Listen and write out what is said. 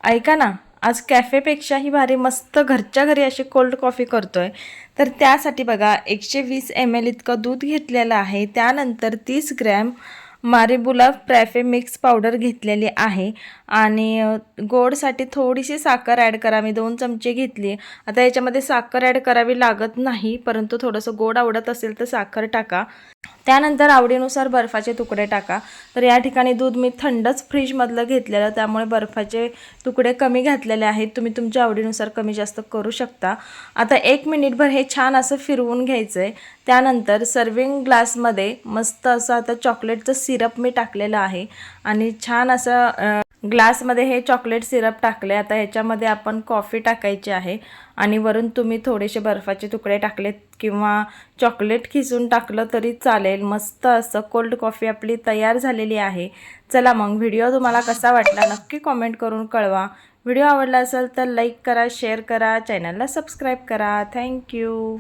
ऐका ना, आज कॅफेपेक्षाही भारी मस्त घरच्या घरी अशी कोल्ड कॉफी करतोय. तर त्यासाठी बघा 120 ml इतकं दूध घेतलेलं आहे. त्यानंतर 30 ग्रॅम मारिबुला फ्रॅफे मिक्स पावडर घेतलेली आहे आणि गोडसाठी थोडीशी साखर ॲड करा. मी 2 चमचे घेतली. आता याच्यामध्ये साखर ॲड करावी लागत नाही, परंतु थोडंसं गोड आवडत असेल तर साखर टाका. त्यानंतर आवडीनुसार बर्फाचे तुकडे टाका. तर या ठिकाणी दूध मी थंडच फ्रीजमधलं घेतलेलं, त्यामुळे बर्फाचे तुकडे कमी घातलेले आहेत. तुम्ही तुमच्या आवडीनुसार कमी जास्त करू शकता. आता 1 मिनिटभर हे छान असं फिरवून घ्यायचं आहे. त्यानंतर सर्विंग ग्लासमध्ये मस्त असं आता चॉकलेटचं सिरप मी टाकलेलं आहे आणि छान असं ग्लासमध्ये हे चॉकलेट सिरप टाकले. आता ह्याच्यामध्ये आपण कॉफी टाकायची आहे आणि वरून तुम्ही थोडेसे बर्फाचे तुकडे टाकलेत किंवा चॉकलेट खिसून टाकलं तरी चालेल. मस्त असं कोल्ड कॉफी आपली तयार झालेली आहे. चला मग व्हिडिओ तुम्हाला कसा वाटला नक्की कॉमेंट करून कळवा. व्हिडिओ आवडला असेल तर लाईक करा, शेअर करा, चॅनलला सबस्क्राईब करा. थँक्यू.